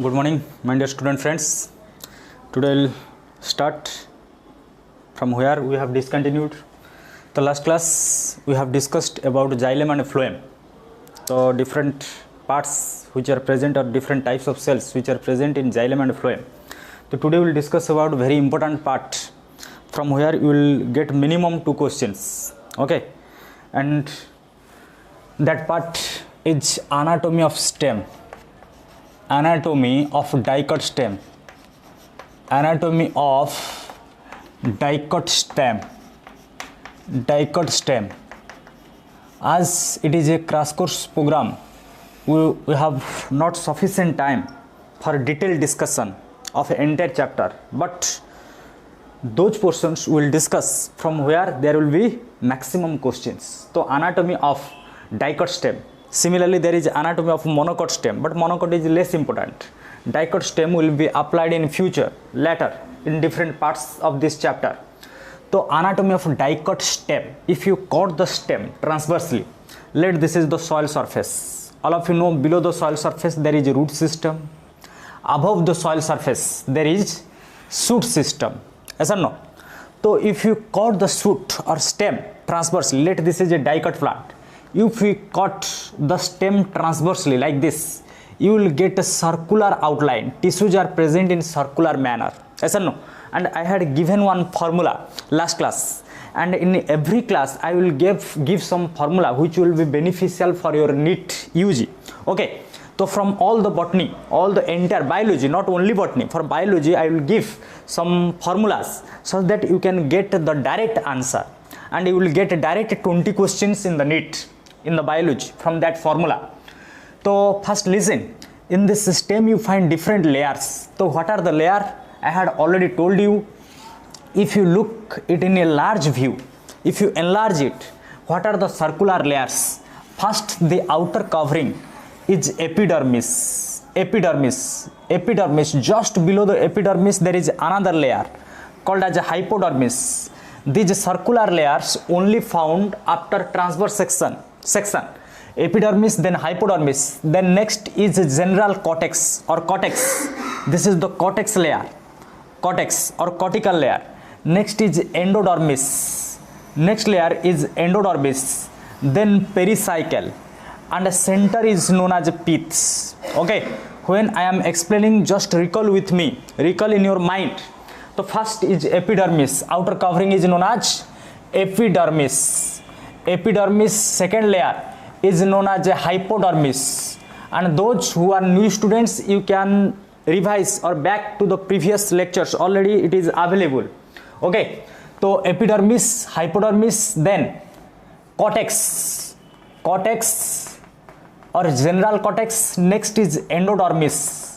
Good morning, my dear student friends. Today we'll start from where we have discontinued. The last class we have discussed about xylem and phloem. So different parts which are present or different types of cells which are present in xylem and phloem. So today we'll discuss about very important part from where you will get minimum 2 questions. Okay, and that part is anatomy of stem. Anatomy of dicot stem. Anatomy of dicot stem. Dicot stem. As it is a crash course program, we have not sufficient time for detailed discussion of an entire chapter, but those portions we will discuss from where there will be maximum questions. So anatomy of dicot stem. Similarly, there is anatomy of monocot stem, but monocot is less important. Dicot stem will be applied in future, later, in different parts of this chapter. So anatomy of dicot stem. If you cut the stem transversely, let this is the soil surface. All of you know below the soil surface there is a root system. Above the soil surface there is shoot system. Yes or no? So if you cut the shoot or stem transversely, let this is a dicot plant. If we cut the stem transversely like this, you will get a circular outline. Tissues are present in circular manner. Yes or no? And I had given one formula last class, and in every class I will give some formula which will be beneficial for your NEET UG. Okay, so from all the botany, all the entire biology, not only botany, for biology I will give some formulas so that you can get the direct answer, and you will get direct 20 questions in the NEET in the biology from that formula. So first listen, in this system you find different layers. So what are the layer? I had already told you. If you look it in a large view, if you enlarge it, what are the circular layers? First, the outer covering is epidermis. Epidermis, just below the epidermis there is another layer called as a hypodermis. These circular layers only found after transverse section. Epidermis, then hypodermis, then next is general cortex or cortex. This is the cortex layer, cortex or cortical layer. Next is endodermis. Next layer is endodermis, then pericycle, and the center is known as pith. Okay, when I am explaining, just recall with me, recall in your mind. So first is epidermis, outer covering is known as epidermis. Epidermis, second layer is known as a hypodermis, and those who are new students, you can revise or back to the previous lectures, already it is available. Okay, so epidermis, hypodermis, then cortex or general cortex. Next is endodermis,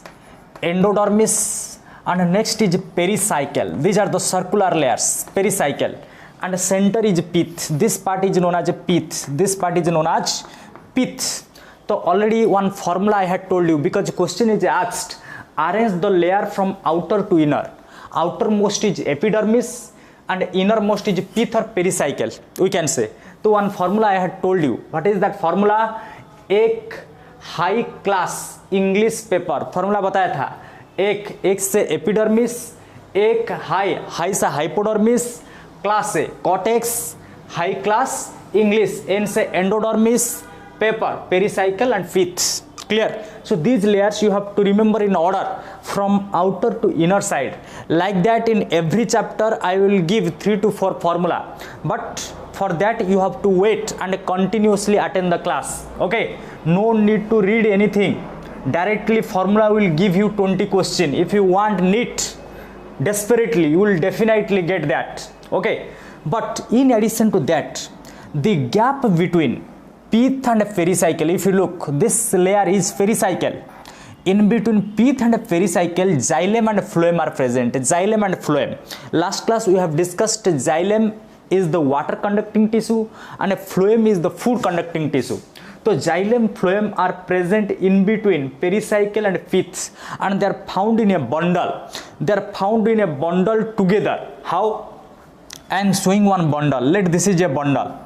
and next is pericycle. These are the circular layers, pericycle, and center is pith. This part is known as a pith. This part is known as pith. So already one formula I had told you, because question is asked, arrange the layer from outer to inner. Outermost is epidermis and innermost is pith or pericycle, we can say. So one formula I had told you. What is that formula? एक high class English paper formula बताया था. एक से epidermis, एक high से hypodermis, class से cortex, high class English, N से endodermis, paper, pericycle and pith. Clear? So these layers you have to remember in order from outer to inner side. Like that in every chapter I will give 3 to 4 formula, but for that you have to wait and continuously attend the class. Okay, no need to read anything, directly formula will give you 20 question. If you want NEET desperately, you will definitely get that. Okay, but in addition to that, the gap between pith and pericycle, if you look, this layer is pericycle. In between pith and pericycle, xylem and phloem are present. Xylem and phloem. Last class we have discussed xylem is the water conducting tissue and phloem is the food conducting tissue. So xylem, phloem are present in between pericycle and pith, and they are found in a bundle. They are found in a bundle together. How? I am showing one bundle. Let this is a bundle.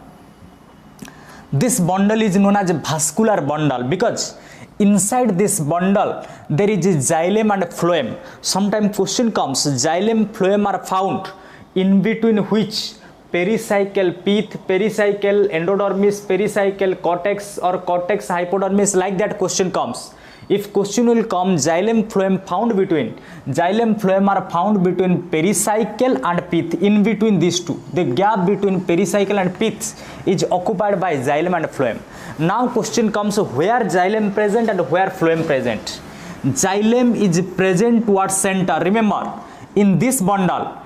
This bundle is known as a vascular bundle because inside this bundle there is a xylem and phloem. Sometimes question comes, xylem phloem are found in between which pericycle pith, pericycle endodermis, pericycle cortex or cortex hypodermis, like that question comes. If question will come, xylem phloem found between, xylem phloem are found between pericycle and pith, in between these two, the gap between pericycle and pith is occupied by xylem and phloem. Now question comes, where xylem present and where phloem present? Xylem is present towards center. Remember, in this bundle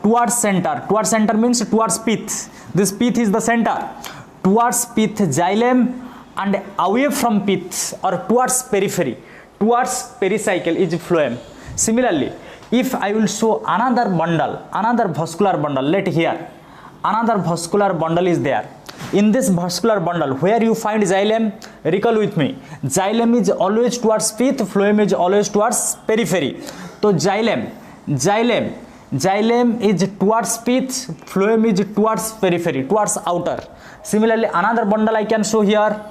towards center means towards pith. This pith is the center. Towards pith xylem, and away from pith or towards periphery, towards pericycle is phloem. Similarly, if I will show another bundle, another vascular bundle, let here another vascular bundle is there. In this vascular bundle, where you find xylem? Recall with me, xylem is always towards pith, phloem is always towards periphery. So xylem is towards pith, phloem is towards periphery, towards outer. Similarly, another bundle I can show here,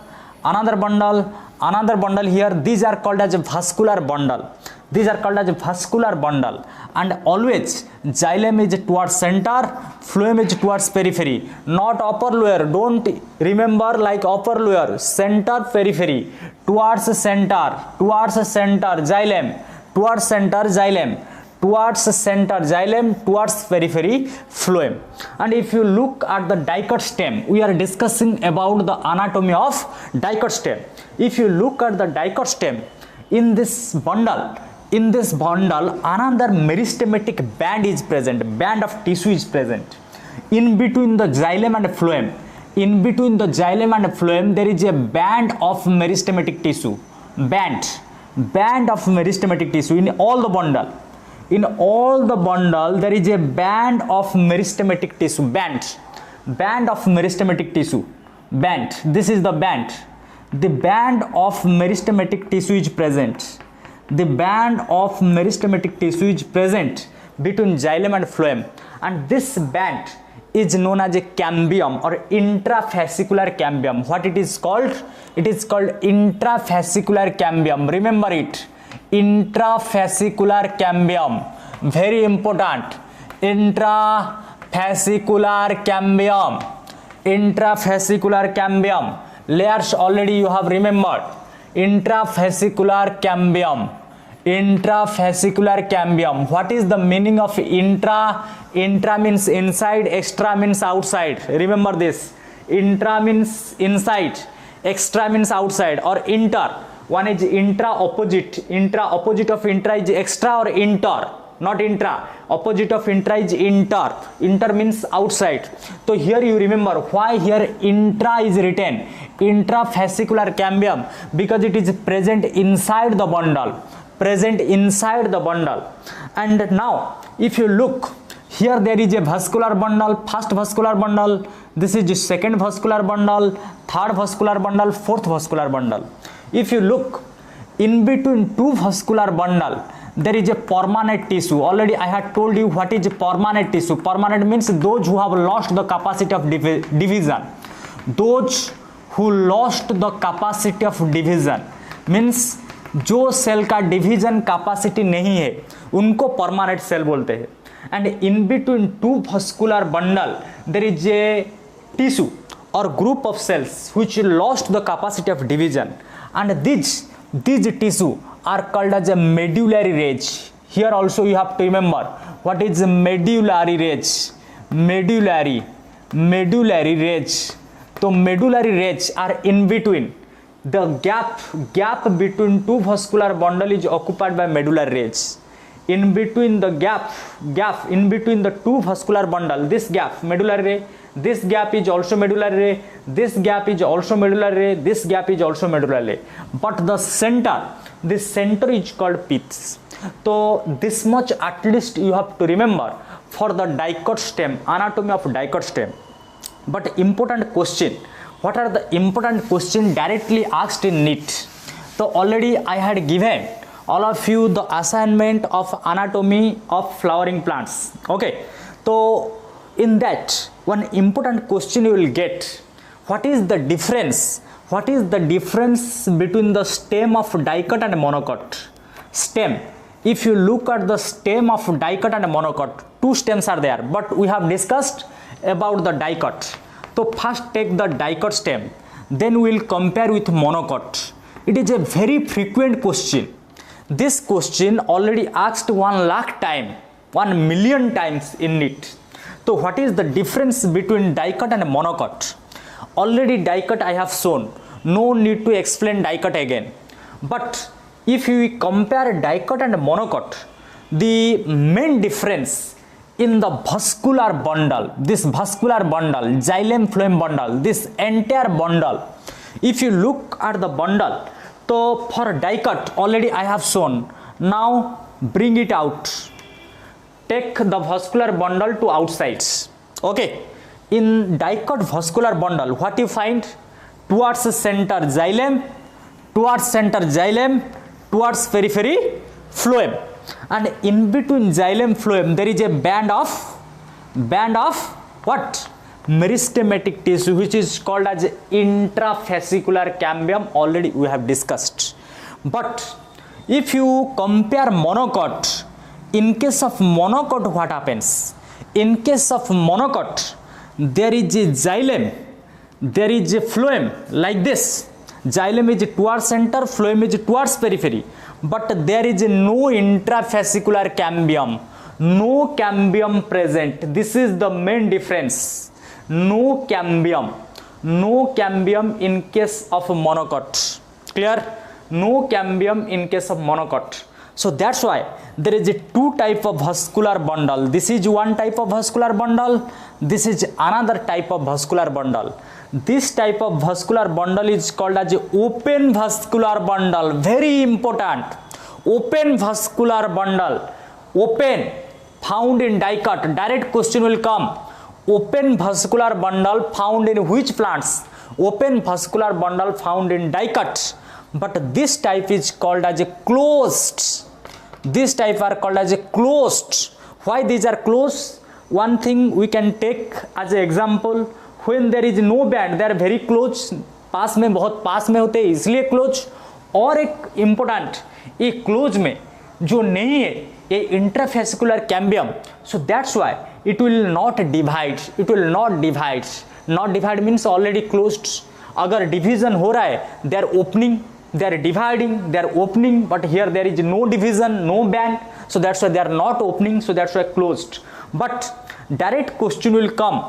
another bundle here. These are called as a vascular bundle. And always xylem is towards center, phloem is towards periphery, not upper lower. Don't remember like upper lower, center periphery, towards center xylem, towards center xylem, towards center xylem, towards periphery phloem. And if you look at the dicot stem, we are discussing about the anatomy of dicot stem. If you look at the dicot stem, in this bundle another meristematic band is present, band of tissue is present in between the xylem and phloem. There is a band of meristematic tissue, band of meristematic tissue in all the bundle. In all the bundle there is a band of meristematic tissue, band of meristematic tissue, band. This is the band. The band of meristematic tissue is present. The band of meristematic tissue is present between xylem and phloem, and this band is known as a cambium or intrafascicular cambium. What it is called? It is called intrafascicular cambium. Remember it, intrafascicular cambium, very important. Intrafascicular cambium, layers already you have remembered. Intrafascicular cambium. What is the meaning of intra? Intra means inside, extra means outside. Remember this, intra means inside, extra means outside, or inter. One is intra opposite of intra is extra or inter, not intra. Opposite of intra is inter means outside. So here you remember why here intra is written, intrafascicular cambium, because it is present inside the bundle, And now if you look here, there is a vascular bundle, first vascular bundle, this is the second vascular bundle, third vascular bundle, fourth vascular bundle. If you look in between two vascular bundle, there is a permanent tissue. Already I had told you what is permanent tissue. Permanent means those who have lost the capacity of division. Those who lost the capacity of division means जो cell का division capacity नहीं है उनको permanent cell बोलते हैं. And in between two vascular bundle there is a tissue or group of cells which lost the capacity of division, and these tissue are called as a medullary ridge. Here also you have to remember what is medullary ridge. Medullary ridge. So medullary ridge are in between. The gap between two vascular bundle is occupied by medullary ridge. In between the gap in between the two vascular bundle, this gap medullary ridge, this gap is also medullary ridge, this gap is also medullary ridge, this gap is also medullary ridge. But this center is called pith. So this much at least you have to remember for the dicot stem, anatomy of dicot stem. But important question, what are the important questions directly asked in NEET? So already I had given all of you the assignment of anatomy of flowering plants. Okay, so in that one important question you will get, what is the difference what is the difference between the stem of dicot and monocot? Stem, if you look at the stem of dicot and monocot, two stems are there, but we have discussed about the dicot. So first take the dicot stem, then we will compare with monocot. It is a very frequent question. This question already asked 1 lakh time, 1 million times in it. So what is the difference between dicot and monocot? Already dicot I have shown, no need to explain dicot again. But if we compare dicot and monocot, the main difference in the vascular bundle, this vascular bundle, xylem phloem bundle, this entire bundle, if you look at the bundle, so for dicot already I have shown. Now bring it out. Take the vascular bundle to outside. Okay. In dicot vascular bundle, what you find? Towards center xylem, towards periphery phloem, and in between xylem phloem there is a band of what? Meristematic tissue, which is called as intravascular cambium. Already we have discussed. But if you compare monocot, in case of monocot what happens? In case of monocot, there is a xylem, there is a phloem like this. Xylem is towards center, phloem is towards periphery, but there is no intravascular cambium, no cambium present. This is the main difference. No cambium in case of monocot. Clear? No cambium in case of monocot. So that's why there is a two type of vascular bundle. This is one type of vascular bundle, this is another type of vascular bundle. This type of vascular bundle is called as open vascular bundle. Very important. Open vascular bundle. Open, found in dicot. Direct question will come. Open vascular bundle found in which plants? Open vascular bundle found in dicot. But this type is called as a closed. This type are called as a closed. Why these are closed? One thing we can take as an example. When there is no band, they are very close. पास में बहुत पास में होते हैं इसलिए close. और एक important, ये close में जो नहीं है ये intrafascicular cambium. So that's why it will not divide. It will not divide. Not divide means already closed. अगर division हो रहा है, they are opening, they are dividing, they are opening, but here there is no division, no band, so that's why they are not opening, so that's why closed. But direct question will come.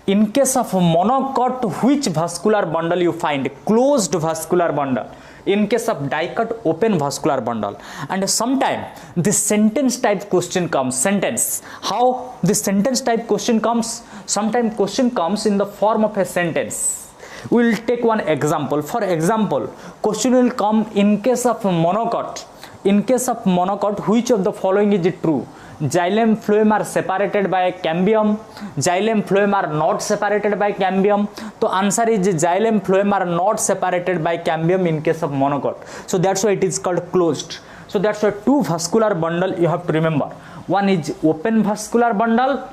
In case of monocot, which vascular bundle you find? Closed vascular bundle. In case of dicot, open vascular bundle. And sometime this sentence type question comes. Sentence. How this sentence type question comes? Sometime question comes in the form of a sentence. We will take one example. For example, question will come in case of monocot. In case of monocot, which of the following is true? Xylem phloem are separated by cambium. Xylem phloem are not separated by cambium. So answer is xylem phloem are not separated by cambium in case of monocot. So that's why it is called closed. So that's why two vascular bundle you have to remember. One is open vascular bundle,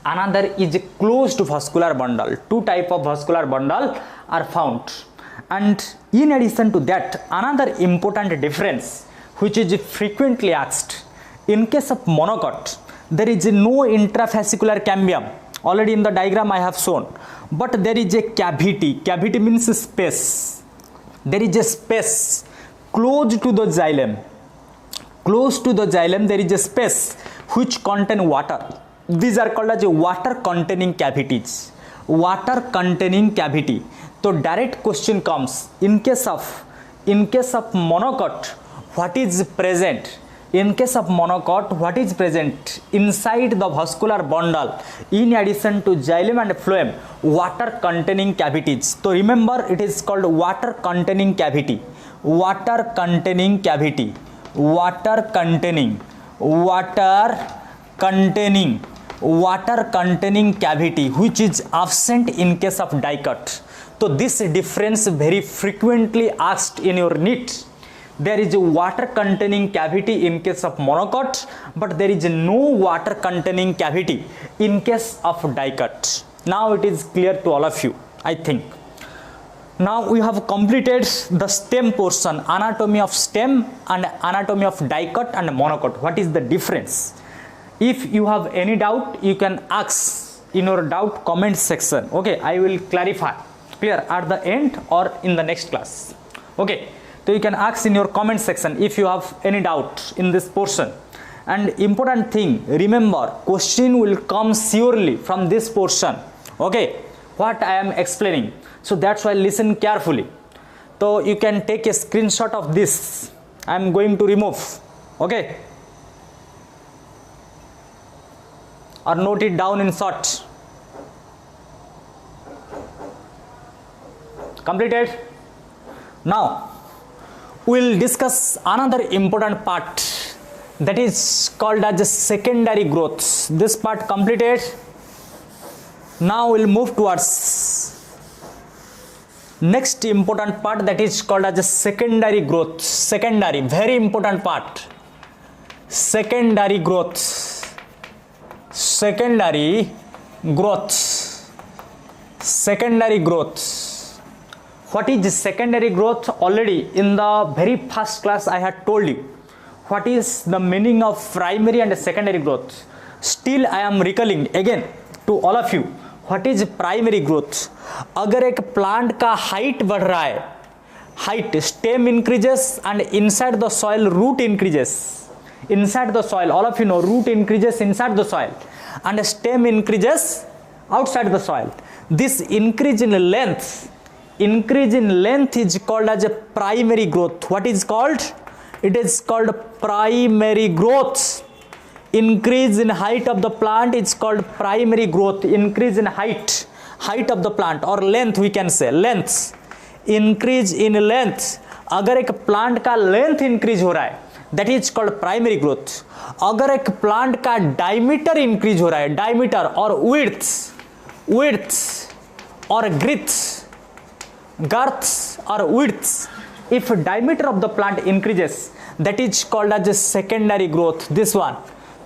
another is closed vascular bundle. Two type of vascular bundle are found. And in addition to that, another important difference which is frequently asked. In case of monocot, there is no intravascular cambium. Already in the diagram I have shown. But there is a cavity. Cavity means space. There is a space close to the xylem. Close to the xylem there is a space which contain water. These are called as water containing cavities. Water containing cavity. So direct question comes. In case of monocot, what is present? In case of monocot, what is present inside the vascular bundle? In addition to xylem and phloem, water containing cavities. So remember, it is called water containing cavity. Water containing cavity. Water containing cavity, which is absent in case of dicot. So this difference very frequently asked in your NEET. There is a water containing cavity in case of monocot, but there is no water containing cavity in case of dicot. Now it is clear to all of you, I think. Now we have completed the stem portion, anatomy of stem and anatomy of dicot and monocot. What is the difference? If you have any doubt, you can ask in your doubt comment section. Okay, I will clarify clear at the end or in the next class. Okay, so you can ask in your comment section if you have any doubt in this portion. And important thing, remember, question will come surely from this portion. Okay, what I am explaining. So that's why listen carefully. So you can take a screenshot of this. I am going to remove. Okay, or note it down in short. Completed. Now we will discuss another important part, that is called as a secondary growth. This part completed. Now we'll move towards next important part, that is called as a secondary growth. Secondary, very important part. Secondary growth. Secondary growth. Secondary growth. What is secondary growth? Already in the very first class I had told you what is the meaning of primary and secondary growth. Still I am recalling again to all of you what is primary growth. अगर एक plant का height बढ़ रहा है, height, stem increases and inside the soil root increases. Inside the soil, all of you know, root increases inside the soil and stem increases outside the soil. This increase in length is called as a primary growth. What is called? It is called primary growth. Increase in height of the plant is called primary growth. Increase in height of the plant or length, we can say length. Increase in length. अगर एक plant का length increase हो रहा है, that is called primary growth. अगर एक plant का diameter increase हो रहा है, डायमीटर और विड्थ और girth or width, if diameter of the plant increases, that is called as a secondary growth. This one.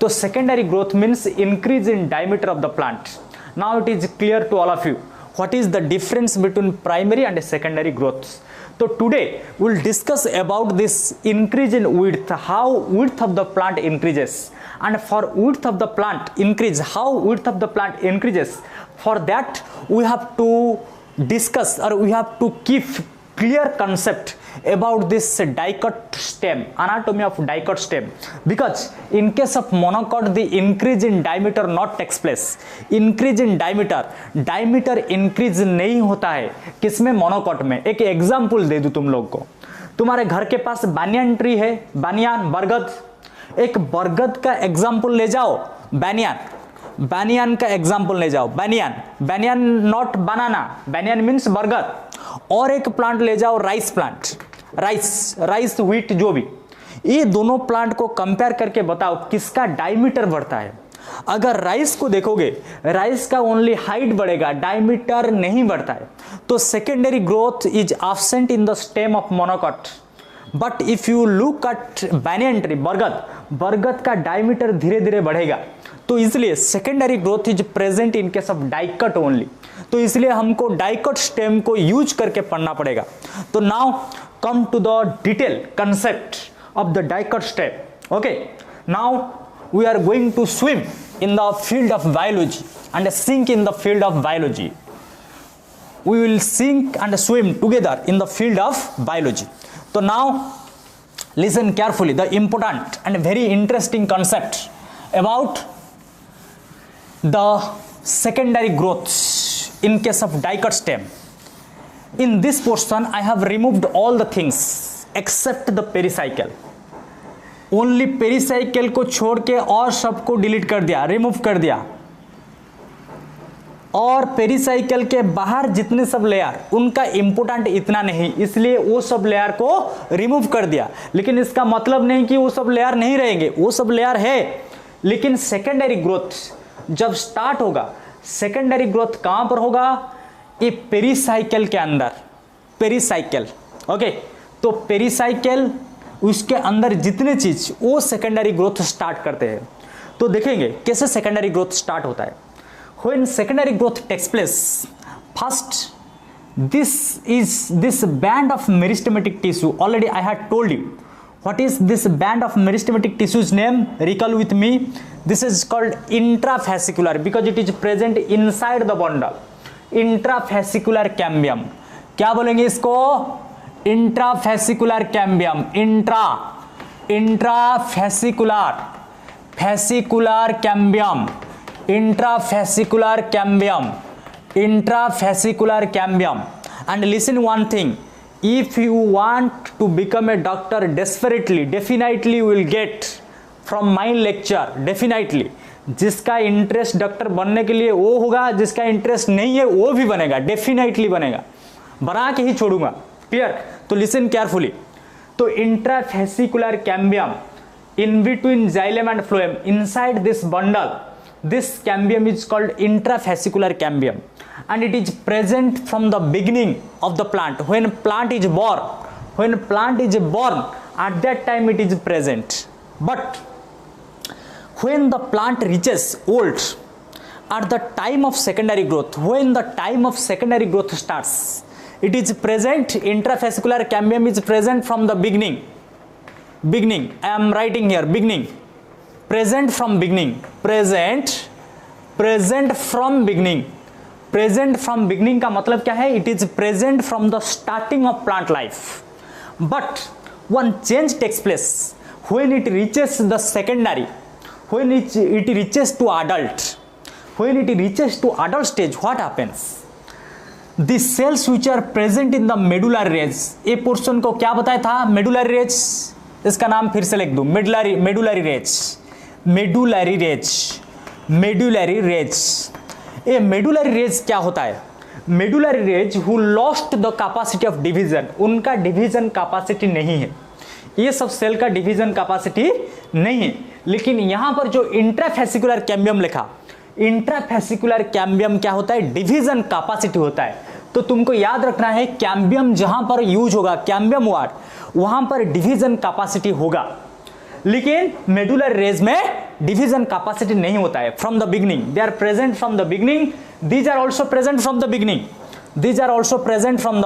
So secondary growth means increase in diameter of the plant. Now it is clear to all of you what is the difference between primary and secondary growth. So today we will discuss about this increase in width, how width of the plant increases, and for width of the plant increase, how width of the plant increases. For that we have to discuss or we have to keep clear concept about this dicot stem, anatomy of dicot stem, because in case of monocot the increase in diameter not takes place. Increase in diameter increase नहीं होता है किसमें, monocot में. एक example दे दूं तुम लोग को. तुम्हारे घर के पास बानियान ट्री है, बानियान बरगद. एक बरगद का एग्जांपल ले जाओ, बानियान का एग्जांपल ले जाओ. बानियान नॉट बनाना, बानियान मीन्स बरगद. और एक प्लांट ले जाओ, राइस प्लांट, राइस व्हीट, जो भी. ये दोनों प्लांट को कंपेयर करके बताओ किसका डायमीटर बढ़ता है. अगर राइस को देखोगे, राइस का ओनली हाइट बढ़ेगा, डायमीटर नहीं बढ़ता है. तो secondary growth is absent in the stem of monocot. But if you look at banyan tree, बरगद का डायमीटर धीरे धीरे बढ़ेगा. तो इसलिए secondary growth is present in case of dicot only. तो इसलिए हमको डाइकट स्टेम को यूज करके पढ़ना पड़ेगा. तो now come to the detail concept of the dicot stem. Okay, now we are going to swim in the field of biology and sink in the field of biology. We will sink and swim together in the field of biology. So now listen carefully the important and very interesting concept about the secondary growth in case of dicot stem. In this portion I have removed all the things except the pericycle. Only pericycle को छोड़ के और सबको delete कर दिया, remove कर दिया. और पेरिसाइकिल के बाहर जितने सब लेयर उनका इंपोर्टेंट इतना नहीं, इसलिए वो सब लेयर को रिमूव कर दिया. लेकिन इसका मतलब नहीं कि वो सब लेयर नहीं रहेंगे, वो सब लेयर है. लेकिन सेकेंडरी ग्रोथ जब स्टार्ट होगा, सेकेंडरी ग्रोथ कहां पर होगा, ये पेरिसाइकिल के अंदर. Pericycle, okay. तो पेरिसाइकिल उसके अंदर जितने चीज वो सेकेंडरी ग्रोथ स्टार्ट करते हैं. तो देखेंगे कैसे सेकेंडरी ग्रोथ स्टार्ट होता है. When secondary growth takes place, first this band of meristematic tissue. Already I had told you what is this band of meristematic tissue's name. Recall with me. This is called intrafascicular because it is present inside the bundle. Intrafascicular cambium. क्या बोलेंगे इसको? Intrafascicular cambium. Intrafascicular cambium. Intrafascicular cambium. And listen one thing, if you want to become a doctor desperately, definitely you will get from my lecture. Definitely जिसका interest doctor बनने के लिए वो होगा, जिसका इंटरेस्ट नहीं है वो भी बनेगा, डेफिनेटली बनेगा, बना के ही छोड़ूंगा. क्लियर? तो लिसन केयरफुली. तो intrafascicular cambium in between xylem and phloem, inside this bundle, this cambium is called intrafascicular cambium, and it is present from the beginning of the plant. When plant is born, at that time it is present. But when the plant reaches old, at the time of secondary growth, when the time of secondary growth starts, it is present. Intrafascicular cambium is present from the beginning. I am writing here beginning. Present from beginning. Present from beginning. Present from beginning का मतलब क्या है? It is present from the starting of plant life. But one change takes place when it reaches the secondary. When it reaches to adult. When it reaches to adult stage, what happens? The cells which are present in the medullary ridge. ये portion को क्या बताया था? medullary ridge. इसका नाम फिर से लिख दूं, medullary ridge. ये medullary ridge क्या होता है? medullary ridge who lost the capacity of division, उनका डिवीजन कैपेसिटी नहीं है. ये सब सेल का डिवीजन कैपेसिटी नहीं है. लेकिन यहां पर जो इंट्राफेसिकुलर कैम्बियम लिखा, इंट्राफेसिकुलर कैम्बियम क्या होता है? डिवीजन कैपेसिटी होता है. तो तुमको याद रखना है, कैम्बियम जहां पर यूज होगा, कैम्बियम वर्ड, वहां पर डिवीजन कैपेसिटी होगा. लेकिन मेडुलर रेज में डिवीजन कैपेसिटी नहीं होता है. From the beginning they are present from the beginning. These are also present from the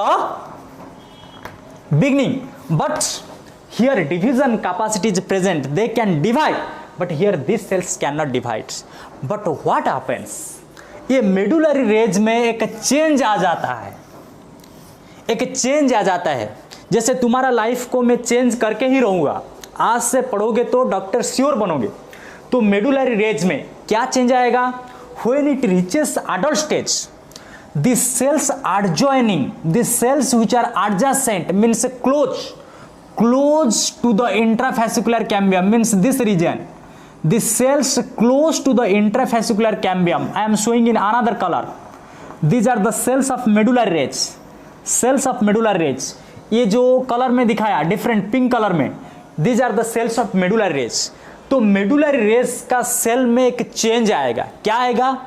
beginning. But here division capacity is present, they can divide, but here these cells cannot divide. But what happens? ये medullary range में एक change आ जाता है. जैसे तुम्हारा life को मैं change करके ही रहूंगा. आज से पढ़ोगे तो डॉक्टर श्योर बनोगे. तो medullary range में क्या चेंज आएगा? When it reaches adult stage, the cells adjoining, the cells which are adjacent means close to the intrafascicular cambium, means this region, the cells close to the intrafascicular cambium, I am showing in another color. These are the cells of medullary ridge. ये जो colour में दिखाया different pink colour में, these are the cells of medullary ridge. तो medullary ridge का cell में एक change आएगा. क्या आएगा?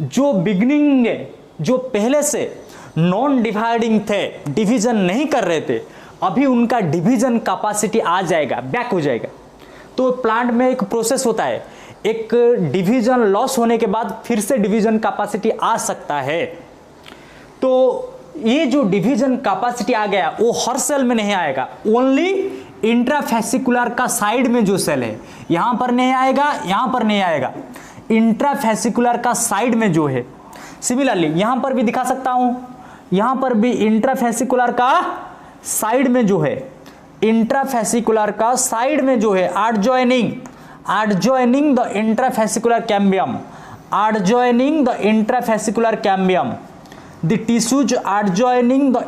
जो बिगनिंग में जो पहले से नॉन डिवाइडिंग थे, डिवीजन नहीं कर रहे थे, अभी उनका डिवीजन कैपेसिटी आ जाएगा, बैक हो जाएगा. तो प्लांट में एक प्रोसेस होता है, एक डिवीजन लॉस होने के बाद फिर से डिवीजन कैपेसिटी आ सकता है. तो ये जो डिवीजन कैपेसिटी आ गया वो हर सेल में नहीं आएगा. ओनली इंट्राफेसिकुलर का साइड में जो सेल है, यहां पर नहीं आएगा, यहां पर नहीं आएगा. इंट्राफेसिकुलर का साइड में जो है, सिमिलरली यहां पर भी दिखा सकता हूं, यहां पर भी इंट्राफेसिकुलर का साइड में जो है, इंट्राफेसिकुलर का साइड में जो है, adjoining the intrafascicular cambium, the tissues adjoining the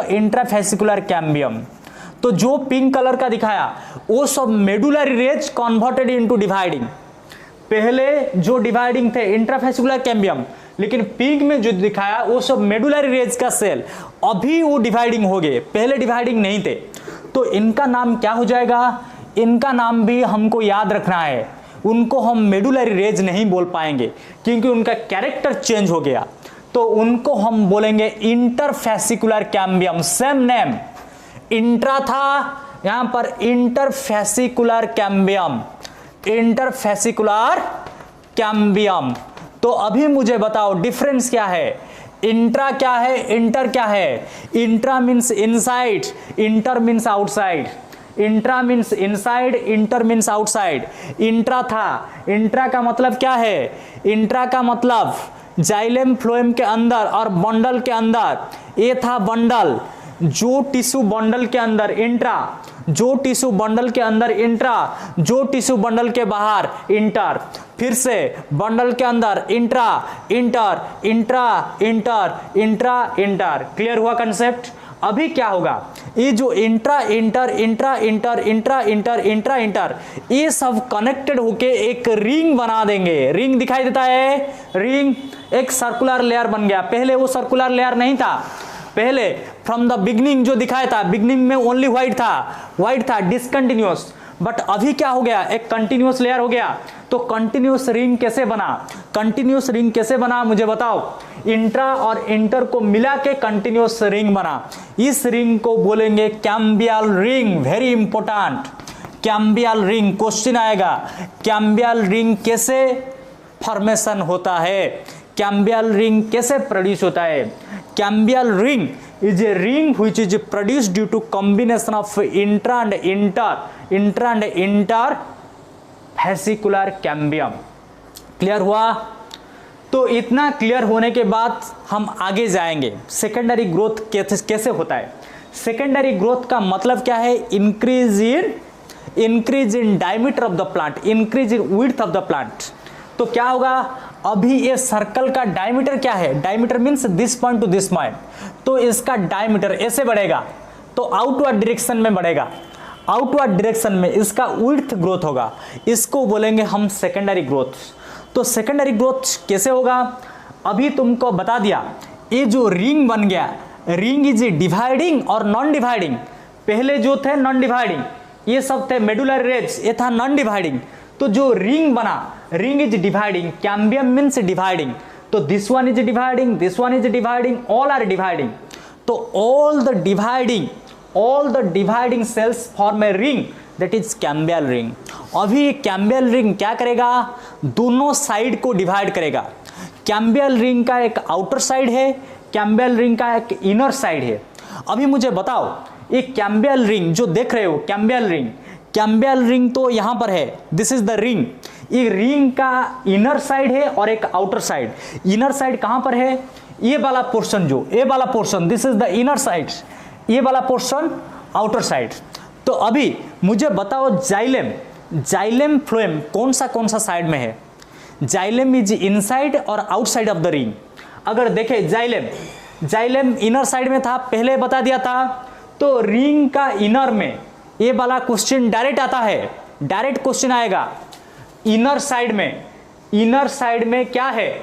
intrafascicular cambium. तो जो पिंक कलर का दिखाया वो सब medullary rays converted into dividing. पहले जो डिवाइडिंग थे इंट्राफेसिकुलर कैम्बियम, लेकिन पिंक में जो दिखाया वो सब मेडुलरी रेज का सेल, अभी वो डिवाइडिंग हो गए, पहले डिवाइडिंग नहीं थे. तो इनका नाम क्या हो जाएगा? इनका नाम भी हमको याद रखना है. उनको हम मेडुलरी रेज नहीं बोल पाएंगे क्योंकि उनका कैरेक्टर चेंज हो गया. तो उनको हम बोलेंगे interfascicular cambium. Same name, intra था, यहां पर इंटरफेसिकुलर कैम्बियम. तो अभी मुझे बताओ डिफरेंस क्या है, इंट्रा क्या है, इंटर क्या है। Intra means inside, inter means outside. Intra means inside, inter means outside. Intra था, इंट्रा का मतलब क्या है, इंट्रा का मतलब जाइलेम फ्लोएम के अंदर और बंडल के अंदर। ये था बंडल, जो टिश्यू बंडल के अंदर इंट्रा, जो टिश्यू बंडल के अंदर इंट्रा, जो टिश्यू बंडल के बाहर इंटर। फिर से बंडल के अंदर intra inter, intra inter, intra inter. Clear हुआ कंसेप्ट। अभी क्या होगा, ये जो intra inter, intra inter, intra inter, intra inter, ये सब कनेक्टेड होके एक रिंग बना देंगे। रिंग दिखाई देता है, रिंग एक सर्कुलर लेयर बन गया। पहले वो सर्कुलर लेयर नहीं था, पहले फ्रॉम द बिगनिंग जो दिखाया था, बिगनिंग में ओनली व्हाइट था, डिसकंटिन्यूअस। बट अभी क्या हो गया, एक कंटिन्यूअस लेयर हो गया। तो कंटिन्यूअस रिंग कैसे बना, कंटिन्यूअस रिंग कैसे बना मुझे बताओ। इंट्रा और इंटर को मिला के कंटिन्यूअस रिंग बना। इस रिंग को बोलेंगे cambial ring. Very important, cambial ring. Question आएगा, कैम्बियल रिंग कैसे फॉर्मेशन होता है, कैम्बियल रिंग कैसे प्रोड्यूस होता है। Cambial ring is a ring which is produced due to combination of intra and inter fascicular cambium। Clear हुआ। तो इतना क्लियर होने के बाद हम आगे जाएंगे, सेकेंडरी ग्रोथ कैसे होता है। सेकेंडरी ग्रोथ का मतलब क्या है, increase in diameter of the plant, increase in width of the plant. तो क्या होगा, अभी ये सर्कल का डायमीटर क्या है, diameter means this point two this point. तो इसका डायमीटर ऐसे बढ़ेगा, तो आउटवर्ड डायरेक्शन में बढ़ेगा, आउटवर्ड डायरेक्शन में इसका विड्थ ग्रोथ होगा। इसको बोलेंगे हम सेकेंडरी ग्रोथ। तो सेकेंडरी ग्रोथ कैसे होगा, अभी तुमको बता दिया। ये जो रिंग बन गया, रिंग इज डिवाइडिंग और नॉन डिवाइडिंग। पहले जो थे नॉन डिवाइडिंग, ये सब थे मेडुलरी रेज, ये था नॉन डिवाइडिंग। तो जो रिंग बना, ring is dividing, cambium means dividing. तो this one is dividing, this one is dividing, all are dividing. तो all the dividing cells form a ring, that is cambial ring. अभी cambial ring क्या करेगा, दोनों side को divide करेगा। Cambial ring का एक आउटर साइड है, कैम्बियल रिंग का एक इनर साइड है। अभी मुझे बताओ, ये कैम्बियल रिंग जो देख रहे हो, कैम्बियल रिंग तो यहां पर है, दिस इज द रिंग। ये रिंग का इनर साइड है और एक आउटर साइड। इनर साइड कहां पर है, ये वाला पोर्शन, जो ये वाला portion, this is the inner side, ये वाला पोर्शन आउटर साइड। तो अभी मुझे बताओ, जाइलेम फ्लोएम कौन सा साइड में है। जाइलेम इज इनसाइड और आउटसाइड ऑफ द रिंग। अगर देखें जाइलेम इनर साइड में था, पहले बता दिया था। तो रिंग का इनर में ये वाला क्वेश्चन डायरेक्ट आता है, डायरेक्ट क्वेश्चन आएगा। इनर साइड में क्या है,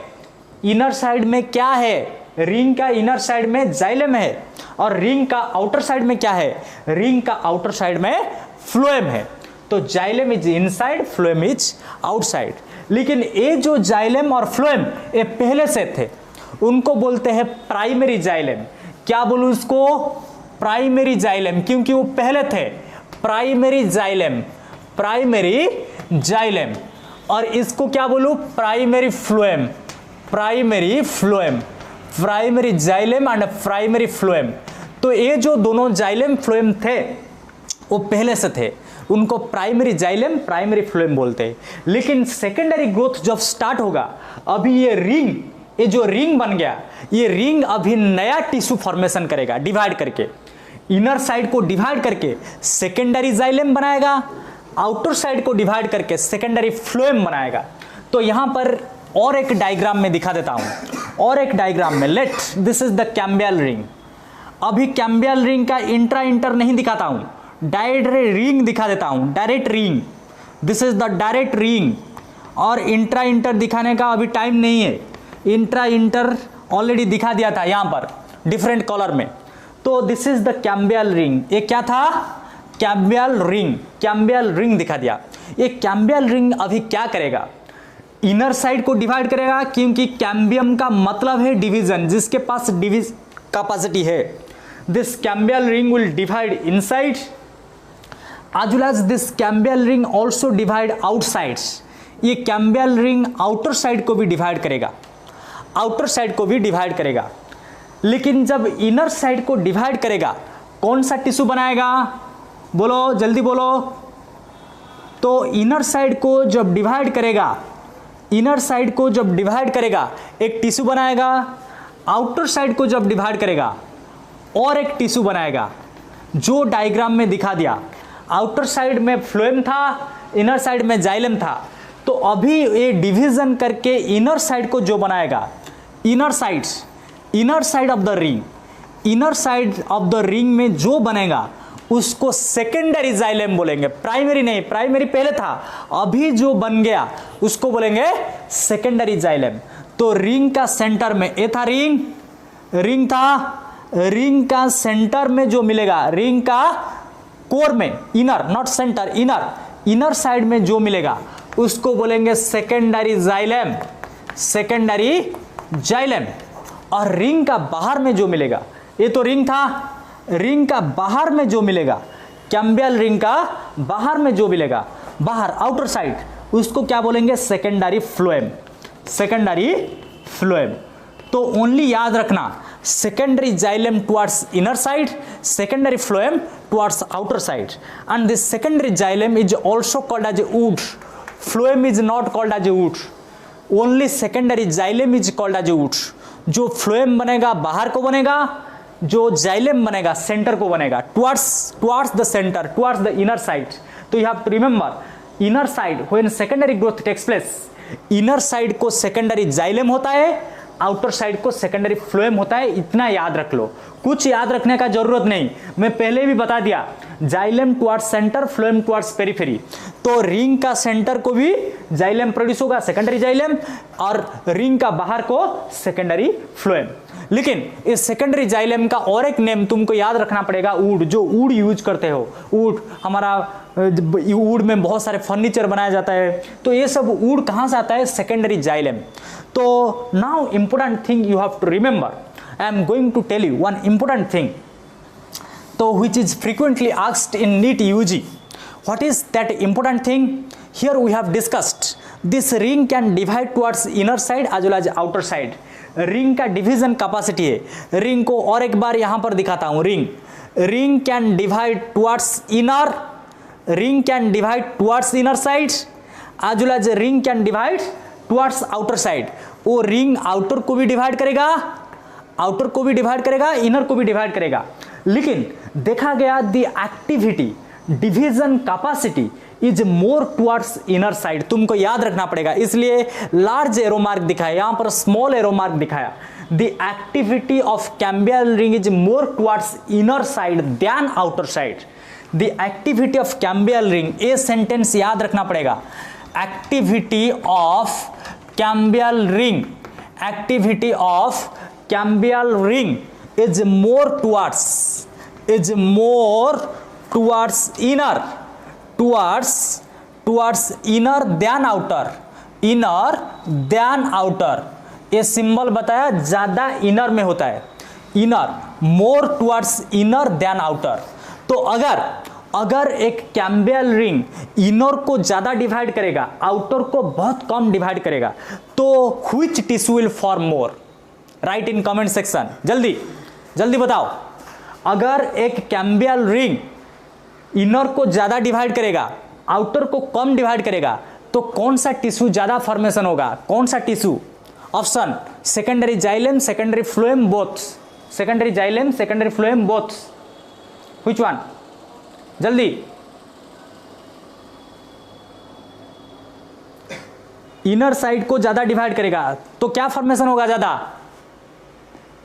इनर साइड में क्या है, रिंग का इनर साइड में जाइलेम है और रिंग का आउटर साइड में क्या है, रिंग का आउटर साइड में फ्लोएम है। तो xylem is inside, phloem is outside. लेकिन ये जो जाइलेम और फ्लोएम ये पहले से थे, उनको बोलते हैं प्राइमरी जाइलेम। क्या बोलूं इसको, प्राइमरी जाइलेम, क्योंकि वो पहले थे। Primary xylem. और इसको क्या बोलूं, primary xylem and primary phloem. तो ये जो दोनों जाइलेम फ्लोएम थे वो पहले से थे, उनको प्राइमरी जाइलेम, प्राइमरी फ्लोएम बोलते हैं। लेकिन सेकेंडरी ग्रोथ जब स्टार्ट होगा, अभी ये जो रिंग बन गया, ये रिंग अभी नया टिश्यू फॉर्मेशन करेगा, डिवाइड करके, इनर साइड को डिवाइड करके सेकेंडरी जाइलेम बनाएगा, आउटर साइड को डिवाइड करके सेकेंडरी फ्लोएम बनाएगा। तो यहां पर और एक डायग्राम में दिखा देता हूं, और एक डायग्राम में, let this is the cambial ring. अभी कैम्बियल रिंग का इंटर नहीं दिखाता हूं, डायरेक्ट रिंग दिखा देता हूं, direct ring. This is the direct ring. और इंटर दिखाने का अभी टाइम नहीं है, इंटर ऑलरेडी दिखा दिया था यहां पर डिफरेंट कलर में। तो this is the cambial ring. ये क्या था, कैम्बियल रिंग दिखा दिया। ये कैम्बियल रिंग अभी क्या करेगा, इनर साइड को डिवाइड करेगा, क्योंकि कैम्बियम का मतलब है डिवीजन, जिसके पास डिविज कैपेसिटी है। This cambial ring will divide inside, as well as this cambial ring also divide outsides। ये कैम्बियल रिंग आउटर साइड को भी डिवाइड करेगा, आउटर साइड को भी डिवाइड करेगा। लेकिन जब इनर साइड को डिवाइड करेगा कौन सा टिश्यू बनाएगा, बोलो जल्दी बोलो। तो इनर साइड को जब डिवाइड करेगा, इनर साइड को जब डिवाइड करेगा एक टिश्यू बनाएगा, आउटर साइड को जब डिवाइड करेगा और एक टिश्यू बनाएगा, जो डायग्राम में दिखा दिया। आउटर साइड में फ्लोएम था, इनर साइड में जाइलम था। तो अभी ये डिवीजन करके इनर साइड को जो बनाएगा, inner side of the ring, inner side of the ring में जो बनेगा उसको सेकेंडरी जाइलम बोलेंगे, प्राइमरी नहीं। प्राइमरी पहले था, अभी जो बन गया उसको बोलेंगे सेकेंडरी जाइलम। तो रिंग का सेंटर में, ये था रिंग था, रिंग का सेंटर में जो मिलेगा, रिंग का कोर में, inner not centre, inner side में जो मिलेगा उसको बोलेंगे सेकेंडरी जाइलम, सेकेंडरी जाइलम। और रिंग का बाहर में जो मिलेगा, ये तो रिंग था, रिंग का बाहर में जो मिलेगा, कैम्बियल रिंग का बाहर में जो मिलेगा, बाहर आउटर साइड, उसको क्या बोलेंगे, सेकेंडरी फ्लोएम, सेकेंडरी फ्लोएम। तो ओनली याद रखना, secondary xylem towards inner side, secondary phloem towards outer side, and this secondary xylem is also called as a wood. Phloem is not called as a wood, only secondary xylem is called as a wood. जो phloem बनेगा बाहर को बनेगा, जो xylem बनेगा centre को बनेगा, towards the center, towards the inner side. तो you have to remember, inner side when secondary growth takes place, inner side को secondary xylem होता है, आउटर साइड को सेकेंडरी फ्लोएम होता है। इतना याद रख लो, कुछ याद रखने का जरूरत नहीं, मैं पहले भी बता दिया। Xylem towards centre, phloem towards periphery. तो रिंग का सेंटर को भी जाइलम प्रोड्यूस होगा, सेकेंडरी जाइलम, और रिंग का बाहर को सेकेंडरी फ्लोएम। लेकिन इस सेकेंडरी जाइलम का और एक नेम तुमको याद रखना पड़ेगा, वुड। जो वुड यूज करते हो, वुड हमारा वुड में बहुत सारे फर्नीचर बनाया जाता है, तो ये सब वुड कहाँ से आता है, सेकेंडरी जाइलम। तो now important thing you have to remember, I am going to tell you one important thing, तो which is frequently asked in NEET UG. What is that important thing? Here we have discussed this ring can divide towards inner side as well as outer side. Ring का division capacity है। Ring को और एक बार यहां पर दिखाता हूं, ring can divide towards inner, ring can divide towards inner side as well as ring can divide towards outer side. वो रिंग आउटर को भी डिवाइड करेगा, आउटर को भी डिवाइड करेगा, इनर को भी डिवाइड करेगा। लेकिन देखा गया the activity division capacity is more towards inner side. तुमको याद रखना पड़ेगा, इसलिए लार्ज एरो मार्क दिखाया, यहां पर स्मॉल एरो मार्क दिखाया। The activity of cambial ring is more towards inner side than outer side. The activity of cambial ring, ये सेंटेंस याद रखना पड़ेगा। Activity of cambial ring, activity of cambial ring is more towards inner, towards inner than outer। ये symbol बताया, ज्यादा inner में होता है, inner, more towards inner than outer. तो अगर एक कैम्बियल रिंग इनर को ज्यादा डिवाइड करेगा, आउटर को बहुत कम डिवाइड करेगा, तो which tissue will form more? Right in comment section, जल्दी बताओ। अगर एक कैम्बियल रिंग इनर को ज्यादा डिवाइड करेगा, आउटर को कम डिवाइड करेगा, तो कौन सा टिश्यू ज्यादा फॉर्मेशन होगा, कौन सा tissue? Option secondary xylem, secondary phloem, both. Secondary xylem, secondary phloem, both. Which one? जल्दी। इनर साइड को ज्यादा डिवाइड करेगा तो क्या फॉर्मेशन होगा,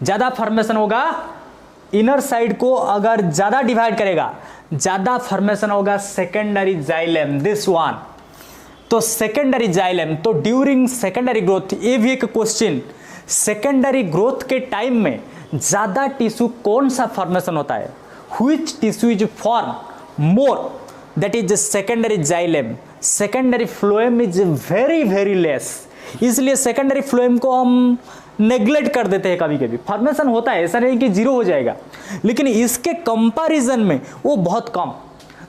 ज्यादा फॉर्मेशन होगा। इनर साइड को अगर ज्यादा डिवाइड करेगा, ज्यादा फॉर्मेशन होगा सेकेंडरी जाइलम, दिस वन। तो सेकेंडरी जाइलम, तो ड्यूरिंग सेकेंडरी ग्रोथ, ये भी एक क्वेश्चन, सेकेंडरी ग्रोथ के टाइम में ज्यादा टिश्यू कौन सा फॉर्मेशन होता है? Which tissue is form more? That is secondary xylem. Secondary phloem is very less, इसलिए सेकेंडरी फ्लोएम को हम नेग्लेक्ट कर देते हैं। कभी कभी फॉर्मेशन होता है, ऐसा नहीं कि जीरो हो जाएगा, लेकिन इसके कंपैरिजन में वो बहुत कम।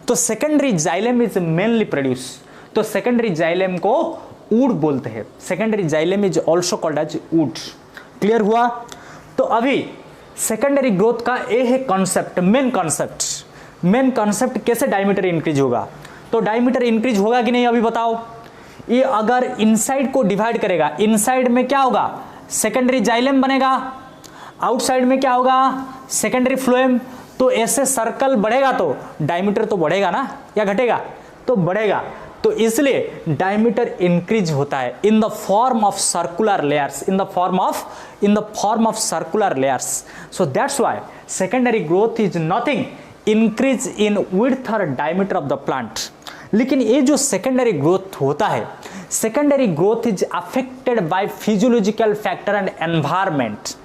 तो secondary xylem is mainly produce, तो सेकेंडरी जाइलम को वुड बोलते हैं। Secondary xylem is also called as wood. Clear हुआ? तो अभी सेकेंडरी ग्रोथ का ये है कॉन्सेप्ट, मेन कॉन्सेप्ट कैसे डायमीटर इंक्रीज होगा। तो डायमीटर इंक्रीज होगा कि नहीं अभी बताओ। ये अगर इनसाइड को डिवाइड करेगा, इनसाइड में क्या होगा, सेकेंडरी जाइलम बनेगा, आउटसाइड में क्या होगा, सेकेंडरी फ्लोएम। तो ऐसे सर्कल बढ़ेगा तो डायमीटर तो बढ़ेगा ना, या घटेगा? तो बढ़ेगा। तो इसलिए डायमीटर इंक्रीज होता है in the form of circular layers, in the form of circular layers. So that's why secondary growth is nothing increase in width और डायमीटर ऑफ द प्लांट। लेकिन ये जो सेकेंडरी ग्रोथ होता है, secondary growth is affected by physiological factor and environment.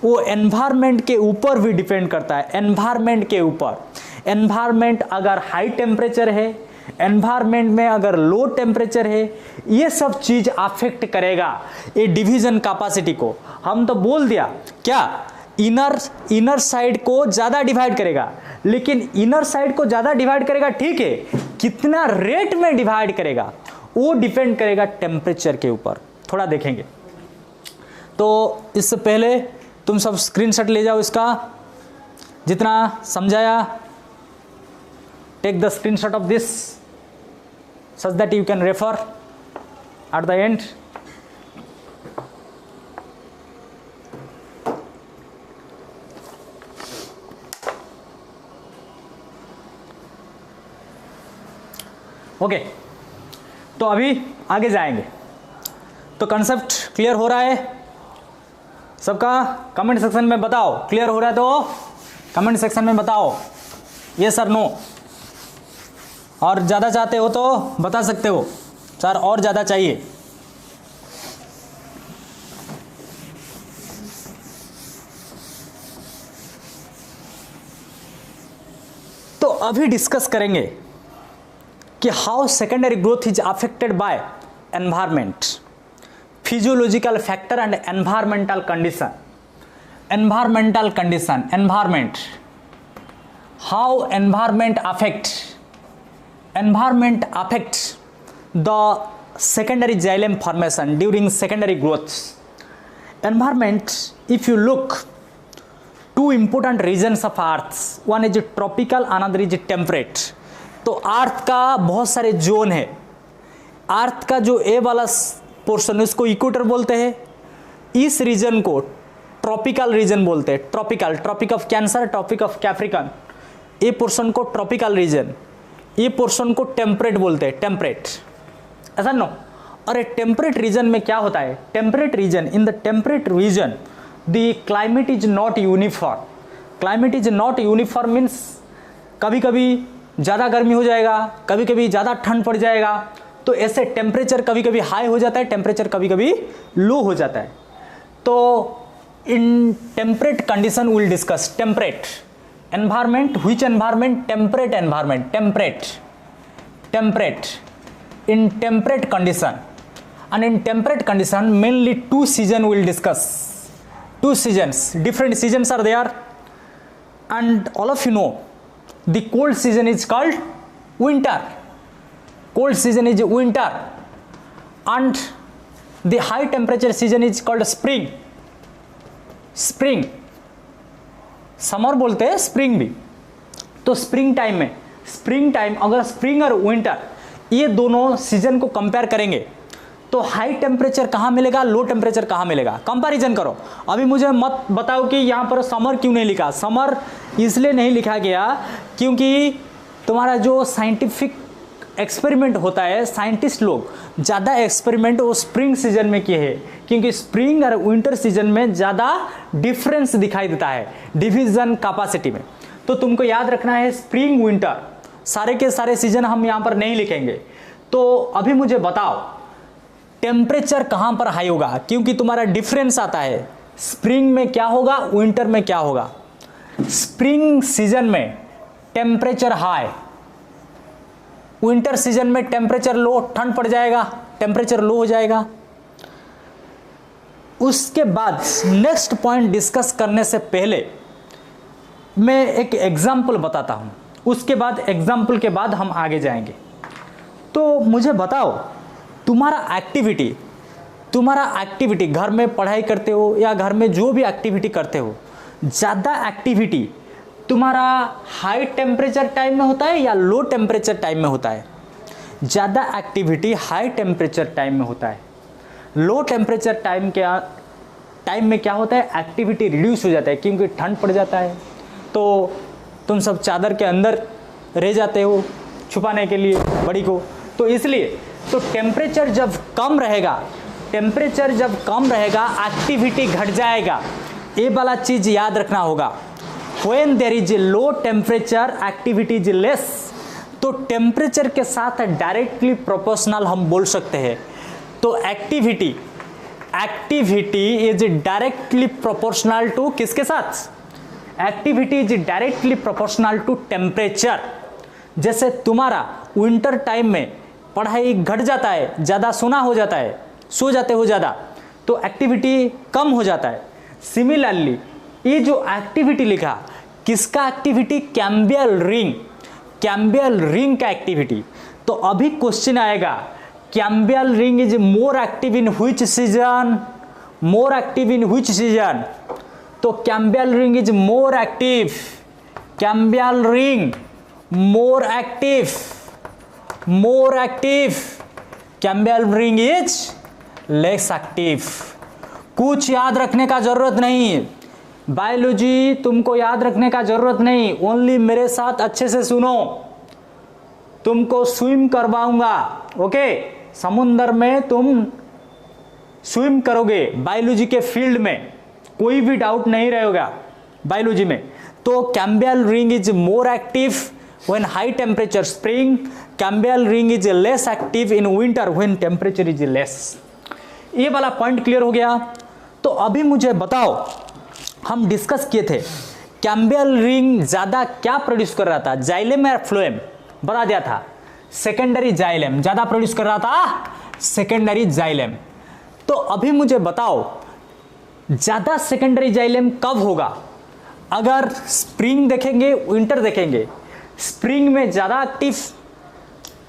वो environment के ऊपर भी डिपेंड करता है, एनवायरनमेंट के ऊपर। एनवायरनमेंट अगर हाई टेम्परेचर है, एनवायरनमेंट में अगर लो टेम्परेचर है, ये सब चीज अफेक्ट करेगा ये डिवीजन कैपेसिटी को। हम तो बोल दिया क्या, इनर साइड को ज्यादा डिवाइड करेगा, लेकिन इनर साइड को ज्यादा डिवाइड करेगा ठीक है, कितना रेट में डिवाइड करेगा वो डिपेंड करेगा टेम्परेचर के ऊपर। थोड़ा देखेंगे। तो इससे पहले तुम सब स्क्रीनशॉट ले जाओ इसका, जितना समझाया। Take the screenshot of this such that you can refer at the end. Okay, तो अभी आगे जाएंगे। तो कंसेप्ट क्लियर हो रहा है सबका? कमेंट सेक्शन में बताओ। क्लियर हो रहा है तो कमेंट सेक्शन में बताओ यस और नो। और ज़्यादा चाहते हो तो बता सकते हो, सर और ज़्यादा चाहिए। तो अभी डिस्कस करेंगे कि how secondary growth is affected by environment, physiological factor and environmental condition. Environment, how environment affects the secondary xylem formation during secondary growth. Environment, if you look, two important regions of earth, one is tropical, another is temperate. तो अर्थ का बहुत सारे zone है। अर्थ का जो ए वाला portion है उसको इक्वेटर बोलते हैं, इस रीजन को ट्रॉपिकल रीजन बोलते हैं। Tropic of cancer, tropic of capricorn, ये पोर्शन को ट्रॉपिकल रीजन, ये पोर्शन को टेम्परेट बोलते हैं, टेम्परेट, ऐसा नो। और ये टेम्परेट रीजन में क्या होता है, temperate region, in the temperate region the climate is not uniform. Climate is not uniform means कभी कभी ज़्यादा गर्मी हो जाएगा, कभी कभी ज़्यादा ठंड पड़ जाएगा। तो ऐसे टेम्परेचर कभी कभी हाई हो जाता है, टेम्परेचर कभी कभी लो हो जाता है। तो in temperate condition will discuss temperate environment. Which environment? Temperate environment. Temperate in temperate condition, and in temperate condition mainly two season will discuss. Two seasons, different seasons are there, and all of you know the cold season is called winter. Cold season is winter, and the high temperature season is called spring. Summer बोलते हैं, spring भी। तो spring time अगर spring और winter ये दोनों season को compare करेंगे तो हाई टेम्परेचर कहाँ मिलेगा, लो टेम्परेचर कहाँ मिलेगा, कंपैरिजन करो। अभी मुझे मत बताओ कि यहाँ पर समर क्यों नहीं लिखा। समर इसलिए नहीं लिखा गया क्योंकि तुम्हारा जो साइंटिफिक एक्सपेरिमेंट होता है, साइंटिस्ट लोग ज़्यादा एक्सपेरिमेंट वो स्प्रिंग सीजन में किए हैं, क्योंकि स्प्रिंग और विंटर सीजन में ज़्यादा डिफरेंस दिखाई देता है डिवीजन कैपेसिटी में। तो तुमको याद रखना है स्प्रिंग विंटर, सारे के सारे सीजन हम यहाँ पर नहीं लिखेंगे। तो अभी मुझे बताओ टेम्परेचर कहाँ पर हाई होगा, क्योंकि तुम्हारा डिफरेंस आता है स्प्रिंग में क्या होगा, विंटर में क्या होगा। स्प्रिंग सीजन में टेम्परेचर हाई, विंटर सीजन में टेम्परेचर लो, ठंड पड़ जाएगा, टेम्परेचर लो हो जाएगा। उसके बाद नेक्स्ट पॉइंट डिस्कस करने से पहले मैं एक एग्जाम्पल बताता हूं, उसके बाद एग्जाम्पल के बाद हम आगे जाएंगे। तो मुझे बताओ तुम्हारा एक्टिविटी घर में पढ़ाई करते हो या घर में जो भी एक्टिविटी करते हो, ज़्यादा एक्टिविटी तुम्हारा हाई टेम्परेचर टाइम में होता है या लो टेम्परेचर टाइम में होता है? ज़्यादा एक्टिविटी हाई टेम्परेचर टाइम में होता है। लो टेम्परेचर टाइम में क्या होता है, एक्टिविटी रिड्यूस हो जाता है क्योंकि ठंड पड़ जाता है, तो तुम सब चादर के अंदर रह जाते हो छुपाने के लिए बड़ी को। तो इसलिए तो टेम्परेचर जब कम रहेगा एक्टिविटी घट जाएगा। ये वाला चीज़ याद रखना होगा। When there is a low temperature, activity is less, तो टेम्परेचर के साथ डायरेक्टली प्रोपोर्शनल हम बोल सकते हैं। तो activity is directly proportional to किसके साथ? Activity is directly proportional to temperature. जैसे तुम्हारा विंटर टाइम में पढ़ाई घट जाता है, ज़्यादा सोना हो जाता है, सो जाते हो ज़्यादा, तो एक्टिविटी कम हो जाता है। सिमिलरली ये जो एक्टिविटी लिखा, किसका एक्टिविटी? कैम्बियल रिंग का एक्टिविटी। तो अभी क्वेश्चन आएगा, cambial ring is more active in which season? तो cambial ring is more active, cambial ring is less active. कुछ याद रखने का जरूरत नहीं, बायोलॉजी तुमको याद रखने का जरूरत नहीं, ओनली मेरे साथ अच्छे से सुनो। तुमको स्विम करवाऊंगा, ओके? समुद्र में तुम स्विम करोगे बायोलॉजी के फील्ड में, कोई भी डाउट नहीं रहेगा बायोलॉजी में। तो cambial ring is more active when high temperature spring, cambial ring is less active in winter when temperature is less. ये वाला पॉइंट क्लियर हो गया। तो अभी मुझे बताओ, हम डिस्कस किए थे कैम्बियल रिंग ज़्यादा क्या प्रोड्यूस कर रहा था, जाइलेम या फ्लोएम? बता दिया था सेकेंडरी जाइलेम ज़्यादा प्रोड्यूस कर रहा था, सेकेंडरी जाइलेम। तो अभी मुझे बताओ ज़्यादा सेकेंडरी जाइलेम कब होगा? अगर स्प्रिंग देखेंगे, विंटर देखेंगे, स्प्रिंग में ज़्यादा एक्टिव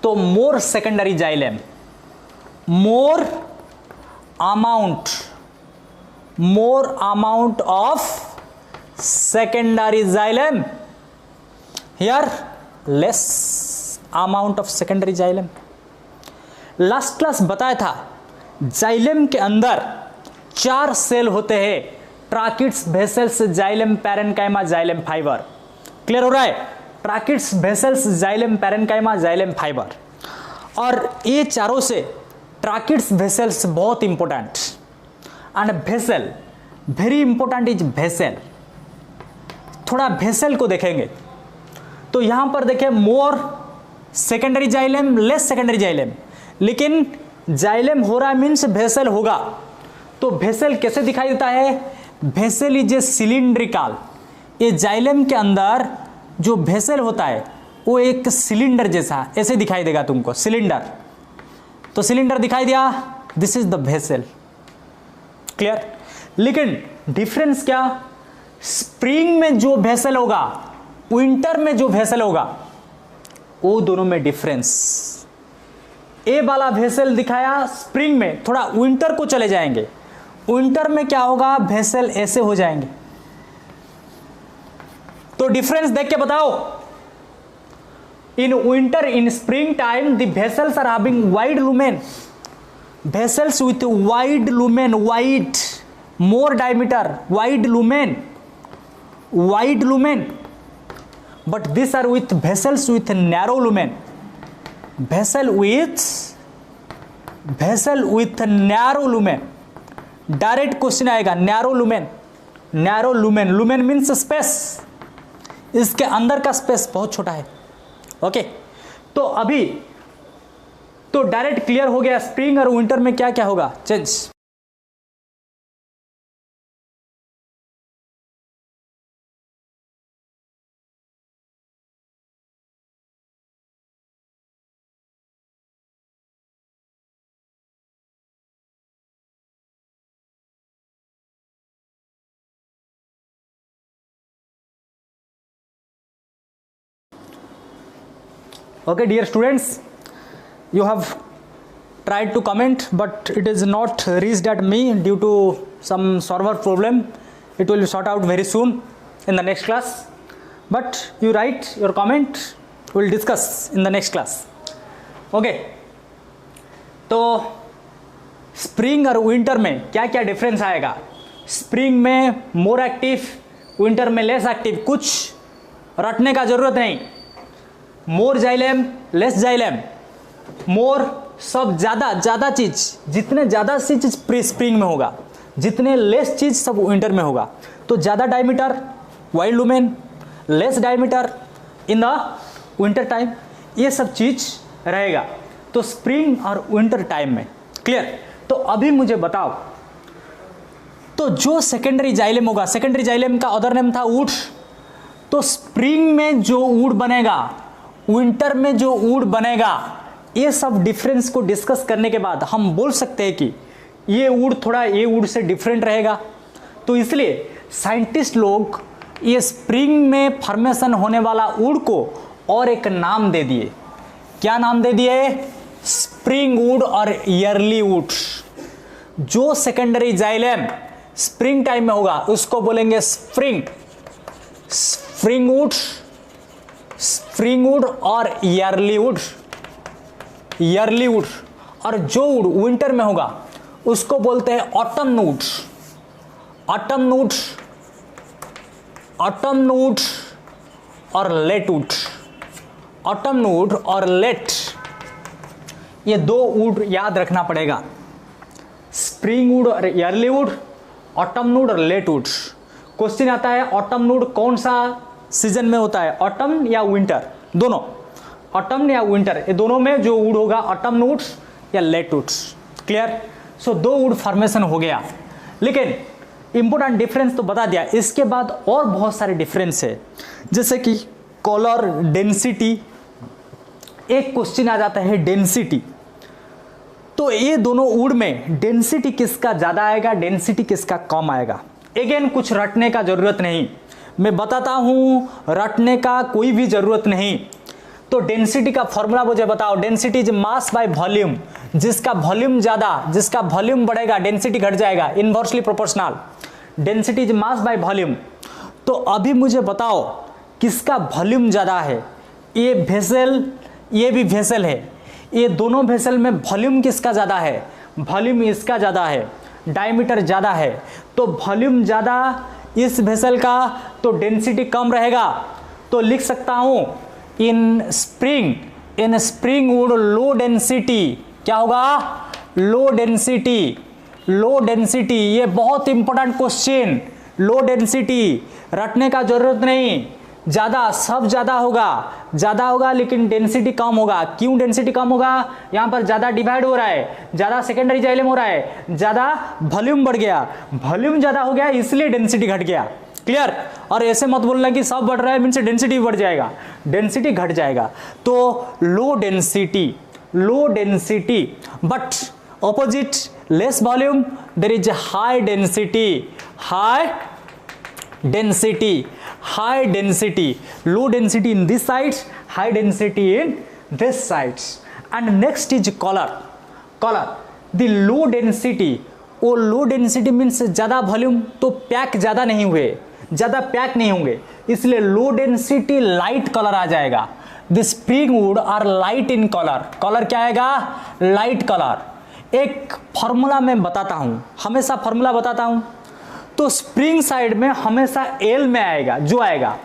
तो more secondary xylem, more amount of secondary xylem, here less amount of secondary xylem। Last class बताया था जाइलेम के अंदर 4 सेल होते हैं, tracheids, vessels, xylem, parenchyma, xylem fibre. Clear हो रहा है? Tracheids, vessels, xylem, parenchyma, xylem fibre. और ये चारों से ट्राकिड्स, वेसल्स बहुत important, and vessel very important is vessel. थोड़ा वेसल को देखेंगे तो यहां पर देखें more secondary xylem, less secondary xylem, लेकिन जाइलेम हो रहा मीन्स वेसल होगा। तो वेसल कैसे दिखाई देता है? Vessel is a cylindrical. ये जाइलेम के अंदर जो वेसल होता है वो एक सिलेंडर जैसा ऐसे दिखाई देगा तुमको, सिलेंडर। तो सिलेंडर दिखाई दिया, this is the vessel. Clear? लेकिन डिफरेंस क्या? स्प्रिंग में जो वेसल होगा, विंटर में जो वेसल होगा, वो दोनों में डिफरेंस। ए वाला वेसल दिखाया स्प्रिंग में, थोड़ा विंटर को चले जाएंगे, विंटर में क्या होगा? वेसल ऐसे हो जाएंगे। तो डिफरेंस देख के बताओ। In winter, in spring time the vessels are having wide lumen, vessels with wide lumen, wide, more diameter, wide lumen, but these are with vessels with narrow lumen, vessel with narrow lumen। Direct question आएगा, narrow lumen, lumen means space, इसके अंदर का space बहुत छोटा है। Okay, तो अभी तो डायरेक्ट क्लियर हो गया स्प्रिंग और विंटर में क्या क्या होगा change. Okay, dear students, you have tried to comment, but it is not reached at me due to some server problem. It will be sort out very soon in the next class. But you write your comment, we will discuss in the next class. Okay. तो spring और winter में क्या क्या difference आएगा? Spring में more active, winter में less active. कुछ रटने का जरूरत नहीं. मोर जाइलेम, लेस जाइलेम. मोर सब ज़्यादा चीज़, जितने ज़्यादा चीज़ स्प्रिंग में होगा, जितने लेस चीज़ सब विंटर में होगा. तो ज़्यादा diameter wild lumen, less diameter in the winter time, ये सब चीज़ रहेगा. तो स्प्रिंग और विंटर टाइम में क्लियर. तो अभी मुझे बताओ, तो जो सेकेंडरी जाइलेम होगा, सेकेंडरी जाइलेम का अदर नेम था वुड. तो स्प्रिंग में जो वुड बनेगा, विंटर में जो वुड बनेगा, ये सब डिफरेंस को डिस्कस करने के बाद हम बोल सकते हैं कि ये वुड थोड़ा ये वुड से डिफरेंट रहेगा. तो इसलिए साइंटिस्ट लोग ये स्प्रिंग में फॉर्मेशन होने वाला वुड को और एक नाम दे दिए. क्या नाम दे दिए? स्प्रिंग वुड और ईयरली वुड. जो सेकेंडरी जाइलेम स्प्रिंग टाइम में होगा उसको बोलेंगे स्प्रिंग वुड, स्प्रिंग वुड और ईयरली वुड. और जो वुड विंटर में होगा उसको बोलते हैं ऑटम वुड. ऑटम वुड और लेट वुड. ऑटम वुड और लेट, ये दो वुड याद रखना पड़ेगा. स्प्रिंग वुड और ईयरली वुड, ऑटम वुड और लेट वुड. क्वेश्चन आता है ऑटम वुड कौन सा सीजन में होता है, ऑटम या विंटर? दोनों, ऑटम या विंटर, ये दोनों में जो वुड होगा ऑटम वुड या लेट वुड. क्लियर. सो दो वुड फॉर्मेशन हो गया. लेकिन इंपॉर्टेंट डिफरेंस तो बता दिया. इसके बाद और बहुत सारे डिफरेंस है, जैसे कि कलर, डेंसिटी. एक क्वेश्चन आ जाता है डेंसिटी. तो ये दोनों वुड में डेंसिटी किसका ज्यादा आएगा, डेंसिटी किसका कम आएगा? अगेन कुछ रटने का जरूरत नहीं, मैं बताता हूं, रटने का कोई भी जरूरत नहीं. तो डेंसिटी का फॉर्मूला मुझे बताओ. Density is mass by volume. जिसका वॉल्यूम ज्यादा, जिसका वॉल्यूम बढ़ेगा डेंसिटी घट जाएगा, inversely proportional. Density is mass by volume. तो अभी मुझे बताओ किसका वॉल्यूम ज्यादा है? ये वेसल, ये भी वेसल है. ये दोनों वेसल में वॉल्यूम किसका ज्यादा है? वॉल्यूम इसका ज्यादा है, डायमीटर ज्यादा है. तो वॉल्यूम ज्यादा इस वेसल का, तो डेंसिटी कम रहेगा. तो लिख सकता हूं इन स्प्रिंग वुड लो डेंसिटी. क्या होगा? Low density. ये बहुत इंपॉर्टेंट क्वेश्चन. लो डेंसिटी, रटने का जरूरत नहीं. ज्यादा, सब ज्यादा होगा लेकिन डेंसिटी कम होगा. क्यों डेंसिटी कम होगा? यहां पर ज्यादा डिवाइड हो रहा है, ज्यादा सेकेंडरी जाइलेम हो रहा है, ज्यादा वॉल्यूम बढ़ गया, वॉल्यूम ज्यादा हो गया इसलिए डेंसिटी घट गया. क्लियर. और ऐसे मत बोलना कि सब बढ़ रहा है मीन्स डेंसिटी बढ़ जाएगा, डेंसिटी घट जाएगा. तो low density but opposite less volume there is high density. Low density in this side, high density in this sides. And next is color. The low density, वो लो डेंसिटी मीन्स ज़्यादा volume, तो pack ज़्यादा नहीं होंगे, इसलिए low density light colour आ जाएगा. The spring wood are light in colour क्या आएगा? Light colour. एक फॉर्मूला मैं बताता हूँ, हमेशा फॉर्मूला बताता हूँ. तो स्प्रिंग साइड में हमेशा एल में आएगा, जो आएगा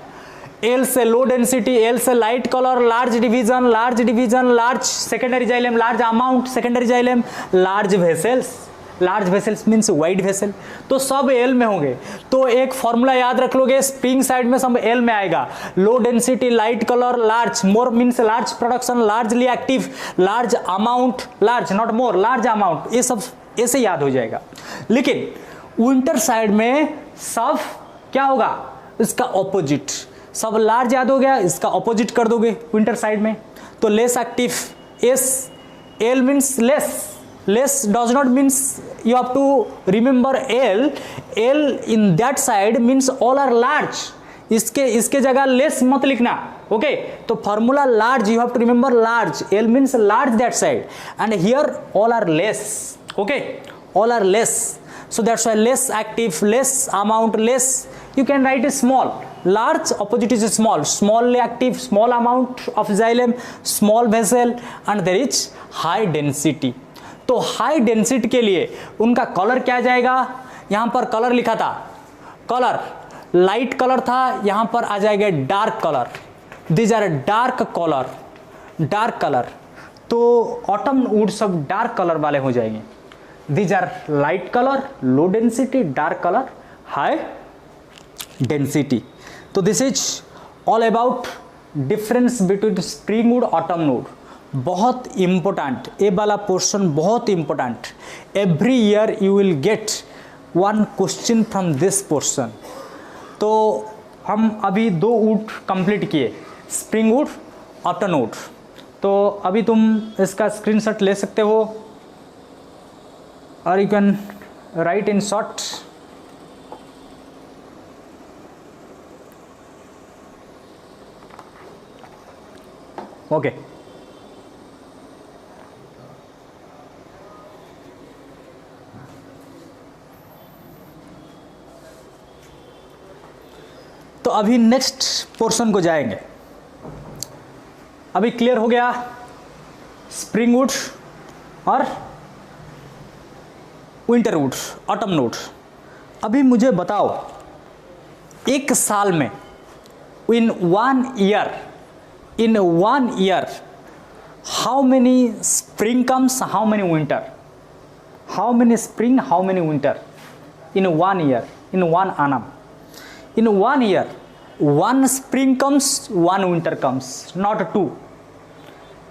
एल से लो डेंसिटी, एल से light colour, large division, large secondary xylem, large amount secondary xylem, large vessels means wide vessel. तो सब एल में होंगे. तो एक फॉर्मूला याद रख लोगे, स्प्रिंग साइड में सब एल में आएगा. लो density, light colour, large, more means large production, largely active, large amount, large not more, large amount, ये सब ऐसे याद हो जाएगा. लेकिन विंटर साइड में सब क्या होगा? इसका ऑपोजिट. सब लार्ज याद हो गया, इसका ऑपोजिट कर दोगे विंटर साइड में. तो less active, S, L means less does not means, you have to remember L in that side means all are large. इसके जगह लेस मत लिखना, ओके। तो formula large, you have to remember large, L means large that side and here all are less, okay, all are less, so that's why less active, less amount, less, you can write a small. Large opposite is small, small active, small amount of xylem, small vessel and there is high density. तो high density के लिए उनका colour क्या जाएगा, यहाँ पर colour लिखा था, कलर लाइट कलर था, यहाँ पर आ जाएगा dark colour, this are dark colour, dark colour. तो ऑटम वुड सब डार्क कलर वाले हो जाएंगे, these are light color, low density, dark color, high density. तो this is all about difference between spring wood, autumn wood. बहुत important, ये वाला portion बहुत important. Every year you will get one question from this portion. तो हम अभी 2 would complete किए, spring would, autumn would. तो अभी तुम इसका स्क्रीनशॉट ले सकते हो or you can write in short. Okay, तो अभी नेक्स्ट पोर्शन को जाएंगे। अभी क्लियर हो गया स्प्रिंग वुड और विंटर वुड, ऑटम वुड। अभी मुझे बताओ, एक साल में इन 1 year how many spring comes, how many winter, how many spring, how many winter in 1 year, in 1 annum, in 1 year 1 spring comes, 1 winter comes, not 2.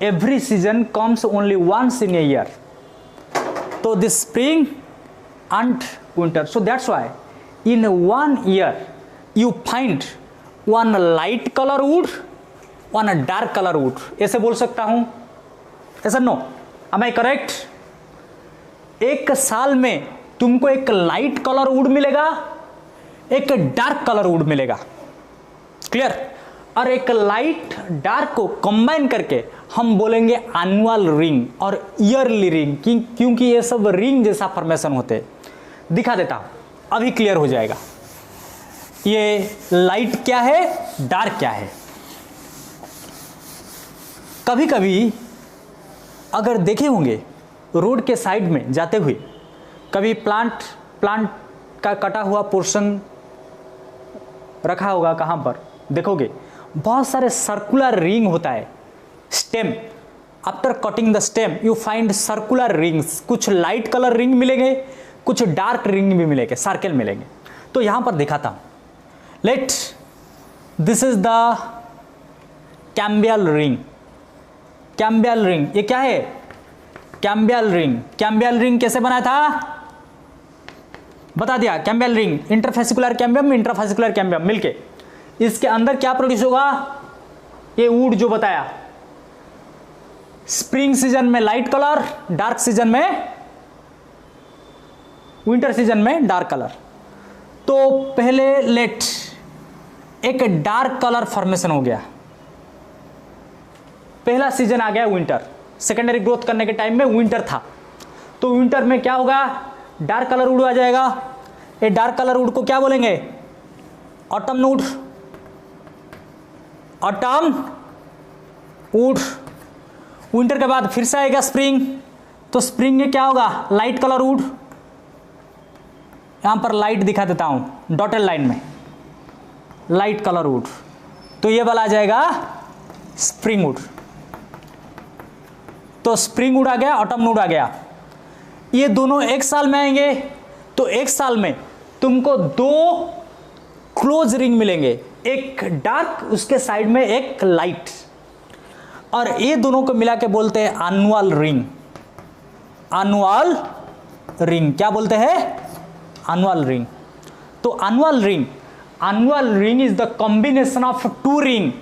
Every season comes only once in a year. So this spring and winter, so that's why in 1 year you find one light color wood, one dark color wood. ऐसे बोल सकता हूं, ऐसा no, am I correct? एक साल में तुमको एक लाइट कलर वुड मिलेगा, एक डार्क कलर वुड मिलेगा, क्लियर। और एक लाइट डार्क को कंबाइन करके हम बोलेंगे एनुअल रिंग और ईयरली रिंग, क्योंकि ये सब रिंग जैसा फॉर्मेशन होते हैं। दिखा देता हूं, अभी क्लियर हो जाएगा ये लाइट क्या है, डार्क क्या है। कभी कभी अगर देखे होंगे रोड के साइड में जाते हुए, कभी प्लांट का कटा हुआ पोर्शन रखा होगा, कहां पर देखोगे बहुत सारे सर्कुलर रिंग होता है, stem. After cutting the stem you find circular rings, कुछ लाइट कलर रिंग मिलेंगे, कुछ डार्क रिंग भी मिलेंगे, सर्कल मिलेंगे। तो यहां पर दिखाता हूं, let this is the cambial ring. Cambial ring ये क्या है, कैम्बियल रिंग। कैम्बियल रिंग कैसे बना था बता दिया, cambial ring interfascicular cambium, intrafascicular cambium मिलके इसके अंदर क्या प्रोड्यूस होगा, ये वुड जो बताया, स्प्रिंग सीजन में लाइट कलर, डार्क सीजन में, विंटर सीजन में डार्क कलर। तो पहले लेट एक डार्क कलर फॉर्मेशन हो गया, पहला सीजन आ गया विंटर, सेकेंडरी ग्रोथ करने के टाइम में विंटर था, तो विंटर में क्या होगा, डार्क कलर वुड आ जाएगा। ये डार्क कलर वुड को क्या बोलेंगे, autumn would, autumn would. Winter के बाद फिर से आएगा स्प्रिंग, तो स्प्रिंग में क्या होगा, लाइट कलर वुड। यहां पर लाइट दिखा देता हूं डॉटेड लाइन में, लाइट कलर वुड, तो ये वाला आ जाएगा स्प्रिंग वुड। तो स्प्रिंग वुड आ गया, ऑटम वुड आ गया। ये दोनों एक साल में आएंगे, तो एक साल में तुमको 2 क्लोज रिंग मिलेंगे, एक डार्क, उसके साइड में एक लाइट, और ये दोनों को मिला के बोलते हैं एनुअल रिंग। एनुअल रिंग क्या बोलते हैं, एनुअल रिंग। तो annual ring is the combination of 2 ring,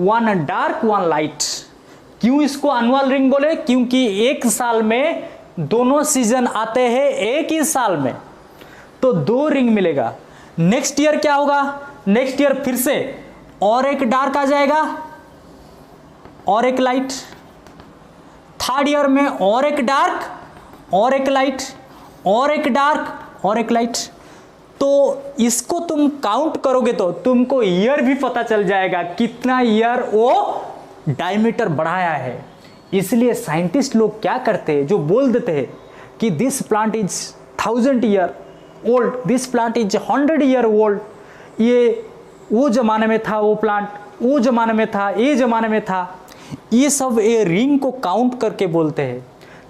1 dark 1 light. क्यों इसको एनुअल रिंग बोले, क्योंकि एक साल में दोनों सीजन आते हैं एक ही साल में, तो 2 रिंग मिलेगा। नेक्स्ट ईयर क्या होगा, नेक्स्ट ईयर फिर से और एक डार्क आ जाएगा और एक लाइट, थर्ड ईयर में और एक डार्क और एक लाइट और एक डार्क और एक लाइट। तो इसको तुम काउंट करोगे तो तुमको ईयर भी पता चल जाएगा कितना ईयर वो डायमीटर बढ़ाया है। इसलिए साइंटिस्ट लोग क्या करते हैं, जो बोल देते हैं कि this plant is 1000 year old, this plant is 100 year old, ये वो जमाने में था, वो प्लांट वो जमाने में था, ये जमाने में था, ये सब ये रिंग को काउंट करके बोलते हैं।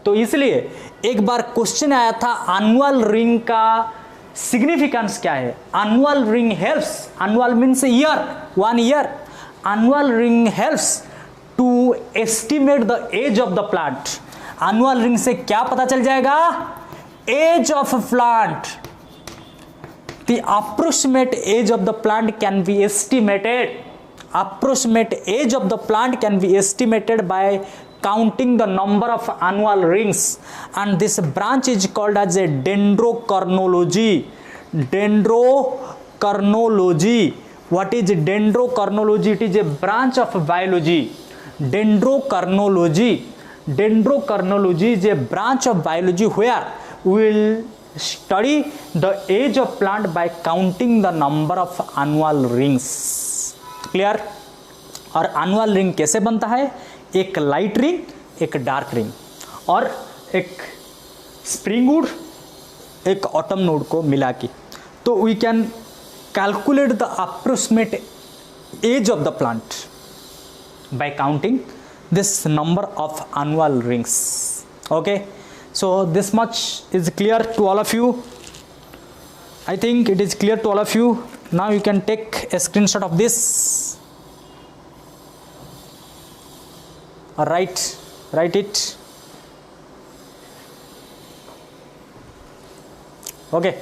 तो इसलिए एक बार क्वेश्चन आया था एनुअल रिंग का सिग्निफिकेंस क्या है। Annual ring helps, annual means year, 1 year, annual ring helps to estimate the age of the plant. Annual ring से क्या पता चल जाएगा, age of plant, the approximate age of the plant can be estimated, approximate age of the plant can be estimated by counting the number of annual rings, and this branch is called as a dendrochronology. Dendrochronology, what is dendrochronology? It is a branch of biology. Dendrochronology, dendrochronology is a branch of biology where we will study the age of plant by counting the number of annual rings. Clear. और annual ring कैसे बनता है, एक light ring, एक dark ring और एक spring wood, एक autumn node को मिला के, तो we can calculate the approximate age of the plant by counting this number of annual rings. Okay, so this much is clear to all of you. I think it is clear to all of you. Now you can take a screenshot of this or write it. Okay.